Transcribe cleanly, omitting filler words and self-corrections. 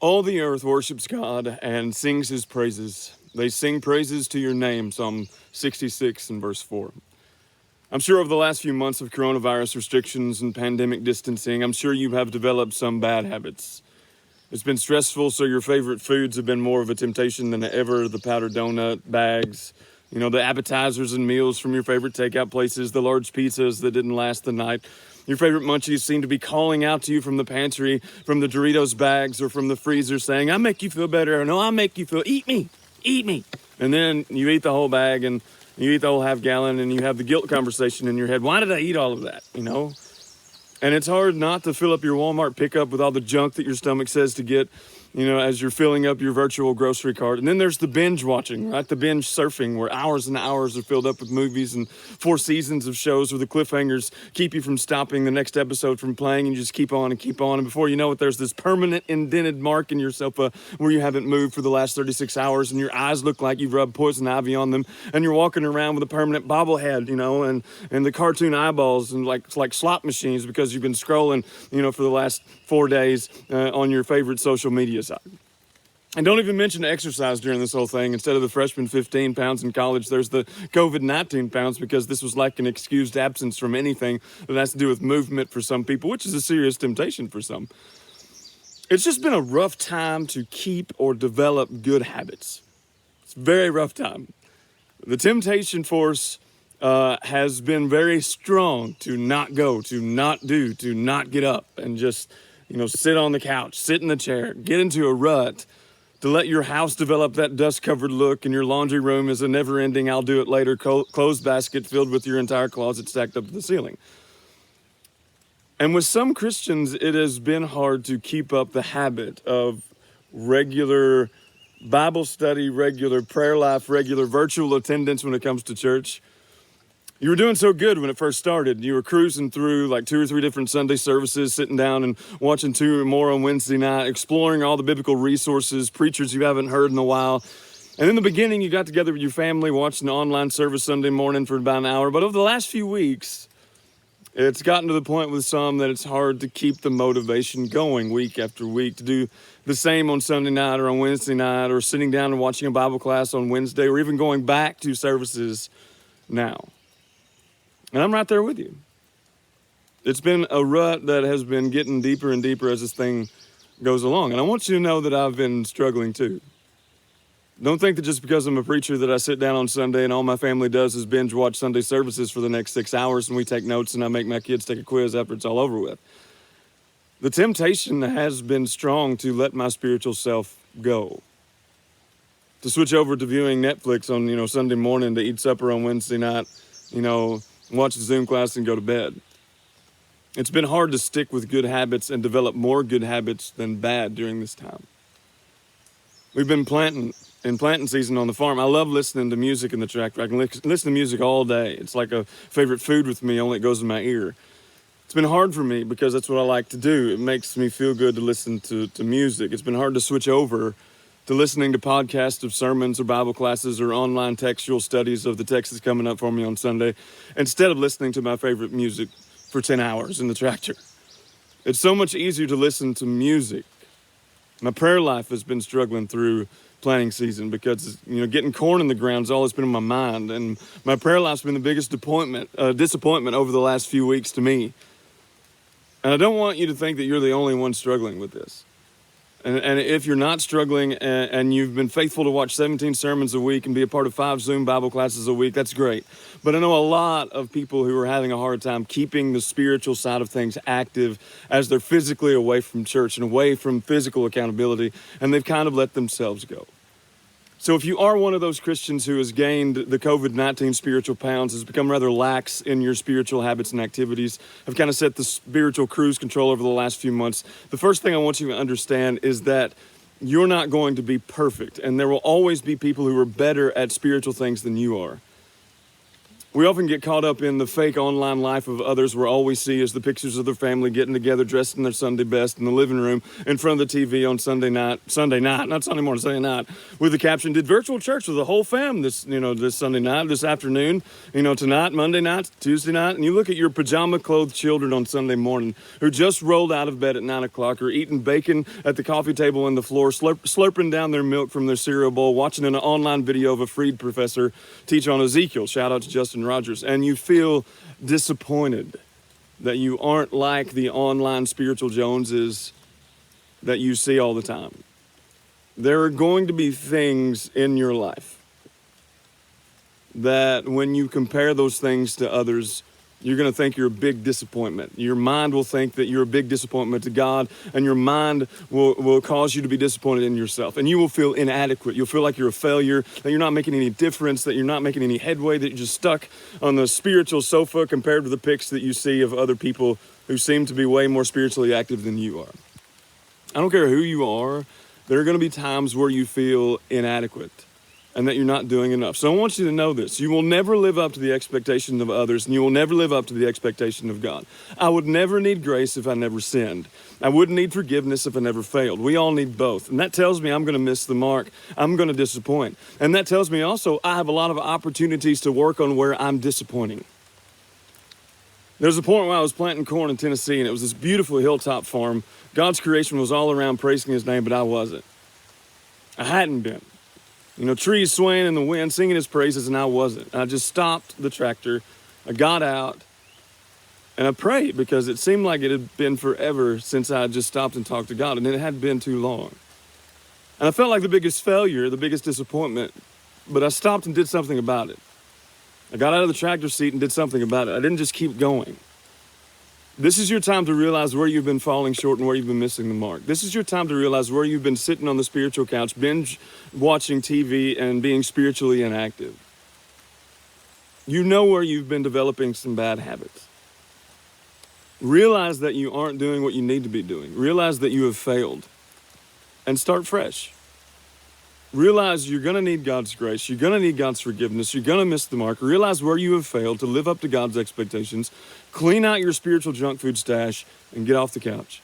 All the earth worships God and sings his praises. They sing praises to your name, Psalm 66 and verse 4. I'm sure over the last few months of coronavirus restrictions and pandemic distancing, I'm sure you have developed some bad habits. It's been stressful, so your favorite foods have been more of a temptation than ever. The powdered donut bags, the appetizers and meals from your favorite takeout places, the large pizzas that didn't last the night. Your favorite munchies seem to be calling out to you from the pantry, from the Doritos bags, or from the freezer saying, I make you feel better. Or, no, I make you feel, eat me, eat me. And then you eat the whole bag and you eat the whole half gallon and you have the guilt conversation in your head. Why did I eat all of that, And it's hard not to fill up your Walmart pickup with all the junk that your stomach says to get, as you're filling up your virtual grocery cart. And then there's the binge watching, right? The binge surfing where hours and hours are filled up with movies and 4 seasons of shows where the cliffhangers keep you from stopping the next episode from playing, and you just keep on and keep on. And before you know it, there's this permanent indented mark in your sofa where you haven't moved for the last 36 hours and your eyes look like you've rubbed poison ivy on them, and you're walking around with a permanent bobblehead, and the cartoon eyeballs and like slot machines because you've been scrolling, for the last 4 days on your favorite social media site. And don't even mention exercise during this whole thing. Instead of the freshman 15 pounds in college, there's the COVID-19 pounds, because this was like an excused absence from anything that has to do with movement for some people, which is a serious temptation for some. It's just been a rough time to keep or develop good habits. It's a very rough time. The temptation force has been very strong to not go, to not do, to not get up and just, sit on the couch, sit in the chair, get into a rut, to let your house develop that dust-covered look, and your laundry room is a never-ending I'll do it later clothes basket filled with your entire closet stacked up to the ceiling. And with some Christians, it has been hard to keep up the habit of regular Bible study, regular prayer life, regular virtual attendance when it comes to church. You were doing so good when it first started. You were cruising through like 2 or 3 different Sunday services, sitting down and watching 2 or more on Wednesday night, exploring all the biblical resources, preachers you haven't heard in a while. And in the beginning, you got together with your family, watching the online service Sunday morning for about an hour. But over the last few weeks, it's gotten to the point with some that it's hard to keep the motivation going week after week, to do the same on Sunday night or on Wednesday night, or sitting down and watching a Bible class on Wednesday, or even going back to services now. And I'm right there with you. It's been a rut that has been getting deeper and deeper as this thing goes along. And I want you to know that I've been struggling too. Don't think that just because I'm a preacher that I sit down on Sunday and all my family does is binge watch Sunday services for the next 6 hours, and we take notes and I make my kids take a quiz after it's all over with. The temptation has been strong to let my spiritual self go. To switch over to viewing Netflix on, Sunday morning, to eat supper on Wednesday night, watch the Zoom class and go to bed. It's been hard to stick with good habits and develop more good habits than bad during this time. We've been planting season on the farm. I love listening to music in the tractor. I can listen to music all day. It's like a favorite food with me, only it goes in my ear. It's been hard for me because that's what I like to do. It makes me feel good to listen to music. It's been hard to switch over to listening to podcasts of sermons or Bible classes or online textual studies of the text that's coming up for me on Sunday, instead of listening to my favorite music for 10 hours in the tractor. It's so much easier to listen to music. My prayer life has been struggling through planting season because, getting corn in the ground is all that's been in my mind. And my prayer life's been the biggest disappointment over the last few weeks to me. And I don't want you to think that you're the only one struggling with this. And if you're not struggling and you've been faithful to watch 17 sermons a week and be a part of 5 Zoom Bible classes a week, that's great. But I know a lot of people who are having a hard time keeping the spiritual side of things active as they're physically away from church and away from physical accountability, and they've kind of let themselves go. So if you are one of those Christians who has gained the COVID-19 spiritual pounds, has become rather lax in your spiritual habits and activities, have kind of set the spiritual cruise control over the last few months, the first thing I want you to understand is that you're not going to be perfect, and there will always be people who are better at spiritual things than you are. We often get caught up in the fake online life of others where all we see is the pictures of their family getting together dressed in their Sunday best in the living room in front of the TV on Sunday night, not Sunday morning, Sunday night, with the caption, did virtual church with the whole fam this Sunday night, this afternoon, tonight, Monday night, Tuesday night. And you look at your pajama clothed children on Sunday morning who just rolled out of bed at 9 o'clock or eating bacon at the coffee table on the floor, slurping down their milk from their cereal bowl, watching an online video of a freed professor teach on Ezekiel. Shout out to Justin Rogers. And you feel disappointed that you aren't like the online spiritual Joneses that you see all the time. There are going to be things in your life that when you compare those things to others, you're going to think you're a big disappointment. Your mind will think that you're a big disappointment to God, and your mind will cause you to be disappointed in yourself. And you will feel inadequate. You'll feel like you're a failure, that you're not making any difference, that you're not making any headway, that you're just stuck on the spiritual sofa compared to the pics that you see of other people who seem to be way more spiritually active than you are. I don't care who you are, there are going to be times where you feel inadequate and that you're not doing enough. So I want you to know this. You will never live up to the expectations of others, and you will never live up to the expectation of God. I would never need grace if I never sinned. I wouldn't need forgiveness if I never failed. We all need both. And that tells me I'm going to miss the mark. I'm going to disappoint. And that tells me also I have a lot of opportunities to work on where I'm disappointing. There's a point where I was planting corn in Tennessee, and it was this beautiful hilltop farm. God's creation was all around praising his name, but I wasn't. I hadn't been. Trees swaying in the wind, singing his praises, and I wasn't. I just stopped the tractor. I got out, and I prayed because it seemed like it had been forever since I had just stopped and talked to God, and it hadn't been too long. And I felt like the biggest failure, the biggest disappointment, but I stopped and did something about it. I got out of the tractor seat and did something about it. I didn't just keep going. This is your time to realize where you've been falling short and where you've been missing the mark. This is your time to realize where you've been sitting on the spiritual couch, binge watching TV and being spiritually inactive. You know where you've been developing some bad habits. Realize that you aren't doing what you need to be doing. Realize that you have failed and start fresh. Realize you're going to need God's grace. You're going to need God's forgiveness. You're going to miss the mark. Realize where you have failed to live up to God's expectations. Clean out your spiritual junk food stash and get off the couch.